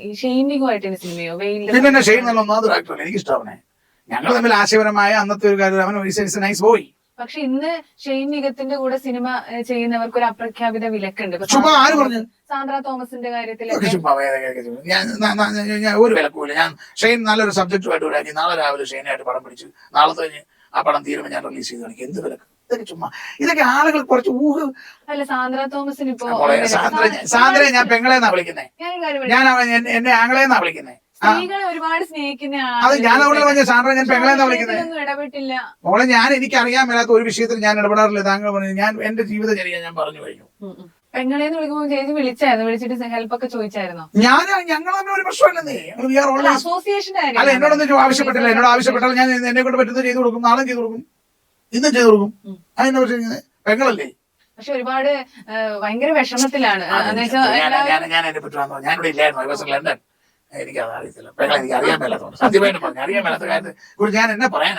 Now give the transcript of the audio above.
ഈ ഷെയ്നിങ്ങുമായിട്ട് സിനിമയോ പിന്നെ ഷെയ്ൻ നല്ല ഒന്നാമത് ആക്ടറല്ലേ, എനിക്ക് ഇഷ്ടമാവണേ. ഞങ്ങൾ തമ്മിൽ ആശയപരമായ അന്നത്തെ ഒരു കാര്യം, അവൻ നൈസ് ബോയ്. പക്ഷെ ഇന്ന് ഷെയ്ൻ നിഗത്തിന്റെ കൂടെ സിനിമ ചെയ്യുന്നവർക്ക് ഒരു അപ്രഖ്യാപിത വിലക്കുണ്ട്. ആര് പറഞ്ഞു? സാന്ദ്ര തോമസിന്റെ കാര്യത്തിൽ ഞാൻ ഒരു വിലക്കൂല. ഞാൻ ഷെയ്ൻ നല്ലൊരു സബ്ജക്റ്റുമായിട്ട് വരാക്കി നാളെ രാവിലെ ഷെയ്നായിട്ട് പടം പിടിച്ചു, നാളെ കഴിഞ്ഞ് ആ പടം തീരുമ്പോൾ ഞാൻ റിലീസ് ചെയ്ത് കാണിക്കും. എന്ത് വിലക്ക്? ഇതൊക്കെ ചുമ്മാ, ഇതൊക്കെ ആളുകൾ കുറച്ച് അല്ല. സാന്ദ്ര തോമസിന് ഇപ്പോ സാന്ദ്രയെ ഞാൻ പെങ്ങളെന്നാ വിളിക്കുന്നേ, ഞാൻ എന്നെ ആങ്ങളെന്നാ വിളിക്കുന്നേ. സ്ത്രീകളെ ഒരുപാട് സ്നേഹിക്കുന്ന അത് ഞാൻ അവിടെ പറഞ്ഞ സാന്ദ്ര ഞാൻ പെങ്ങളെന്നാ വിളിക്കുന്നത്. ഇടപെട്ടില്ല മോളെ. എനിക്ക് അറിയാൻ മേലാത്ത ഒരു വിഷയത്തിൽ ഞാൻ ഇടപെടാറില്ല. താങ്കൾ പറഞ്ഞു ഞാൻ എന്റെ ജീവിതചര്യ ഞാൻ പറഞ്ഞു കഴിഞ്ഞു. പെങ്ങളെന്ന് വിളിക്കുമ്പോൾ ചേച്ചി വിളിച്ചിട്ട് ഹെൽപ്പ് ഒക്കെ ചോദിച്ചായിരുന്നോ? ഞങ്ങൾ തമ്മിൽ ഒരു പ്രശ്നമല്ലെന്നേ. അസോസിയേഷൻ അല്ല, എന്നോടൊന്നും ആവശ്യപ്പെട്ടില്ല. എന്നോട് ആവശ്യപ്പെട്ടാൽ ഞാൻ എന്നെ കൊണ്ട് പറ്റുന്നത് ചെയ്തു കൊടുക്കും, നാളെ ചെയ്തു കൊടുക്കും, ഇന്നും ചെയ്തു കൊടുക്കും. അതിനെ പക്ഷേ പെങ്ങളല്ലേ. പക്ഷെ ഒരുപാട് ഭയങ്കര വിഷമത്തിലാണ്. ഞാൻ എന്നെ പറ്റുവാന്നോ, ഞാനിവിടെ ഇല്ലായിരുന്നു, ലണ്ടൻ. എനിക്കത് അറിയത്തില്ല. പെങ്ങളെ എനിക്ക് അറിയാൻ മേലാത്തതുകൊണ്ട്, സത്യമായിട്ട് പറഞ്ഞു അറിയാൻ മേലാത്ത കാര്യത്തെ കുറിച്ച് ഞാൻ എന്നെ പറയാനാ.